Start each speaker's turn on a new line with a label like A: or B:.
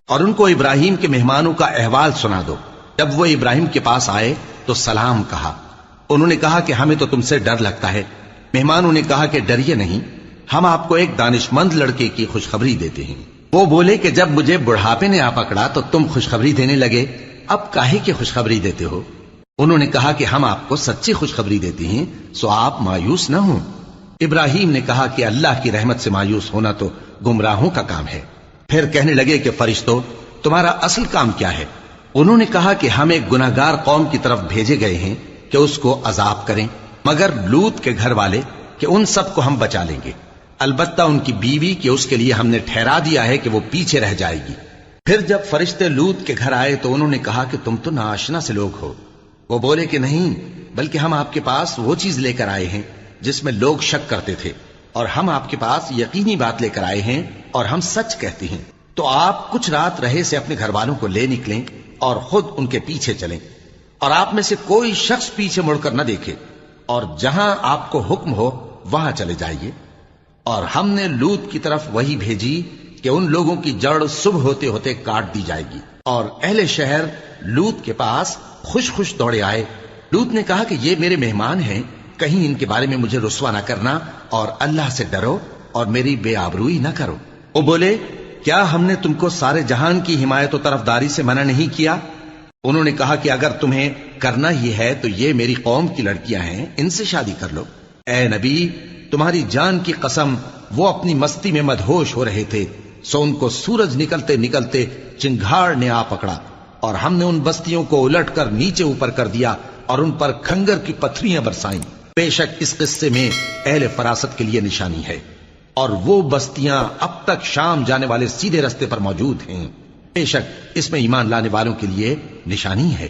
A: اور ان کو ابراہیم کے مہمانوں کا احوال سنا دو۔ جب وہ ابراہیم کے پاس آئے تو سلام کہا۔ انہوں نے کہا کہ ہمیں تو تم سے ڈر لگتا ہے۔ مہمانوں نے کہا کہ ڈریے نہیں، ہم آپ کو ایک دانشمند لڑکے کی خوشخبری دیتے ہیں۔ وہ بولے کہ جب مجھے بڑھاپے نے آ پکڑا تو تم خوشخبری دینے لگے، اب کاہے کی خوشخبری دیتے ہو؟ انہوں نے کہا کہ ہم آپ کو سچی خوشخبری دیتے ہیں، سو آپ مایوس نہ ہوں۔ ابراہیم نے کہا کہ اللہ کی رحمت سے مایوس ہونا تو گمراہوں کا کام ہے۔ پھر کہنے لگے کہ فرشتوں، تمہارا اصل کام کیا ہے؟ انہوں نے کہا کہ ہم ایک گناہگار قوم کی طرف بھیجے گئے ہیں کہ اس کو عذاب کریں، مگر لوط کے گھر والے کہ ان سب کو ہم بچا لیں گے، البتہ ان کی بیوی کہ اس کے لیے ہم نے ٹھہرا دیا ہے کہ وہ پیچھے رہ جائے گی۔ پھر جب فرشتے لوط کے گھر آئے تو انہوں نے کہا کہ تم تو ناآشنا سے لوگ ہو۔ وہ بولے کہ نہیں، بلکہ ہم آپ کے پاس وہ چیز لے کر آئے ہیں جس میں لوگ شک کرتے تھے، اور ہم آپ کے پاس یقینی بات لے کر آئے ہیں اور ہم سچ کہتے ہیں۔ تو آپ کچھ رات رہے سے اپنے گھر والوں کو لے نکلیں اور خود ان کے پیچھے چلیں، اور آپ میں سے کوئی شخص پیچھے مڑ کر نہ دیکھے، اور جہاں آپ کو حکم ہو وہاں چلے جائیے۔ اور ہم نے لوط کی طرف وہی بھیجی کہ ان لوگوں کی جڑ صبح ہوتے ہوتے کاٹ دی جائے گی۔ اور اہل شہر لوط کے پاس خوش خوش دوڑے آئے۔ لوط نے کہا کہ یہ میرے مہمان ہیں، کہیں ان کے بارے میں مجھے رسوا نہ کرنا، اور اللہ سے ڈرو اور میری بے آبروئی نہ کرو۔ وہ بولے، کیا ہم نے تم کو سارے جہان کی حمایت و طرفداری سے منع نہیں کیا؟ انہوں نے کہا کہ اگر تمہیں کرنا ہی ہے تو یہ میری قوم کی لڑکیاں ہیں، ان سے شادی کر لو۔ اے نبی، تمہاری جان کی قسم، وہ اپنی مستی میں مدہوش ہو رہے تھے، سو ان کو سورج نکلتے نکلتے چنگھاڑ نے آ پکڑا، اور ہم نے ان بستیوں کو الٹ کر نیچے اوپر کر دیا اور ان پر کھنگر کی پتھریاں برسائیں۔ بے شک اس قصے میں اہل فراست کے لیے نشانی ہے، اور وہ بستیاں اب تک شام جانے والے سیدھے رستے پر موجود ہیں۔ بے شک اس میں ایمان لانے والوں کے لیے نشانی ہے۔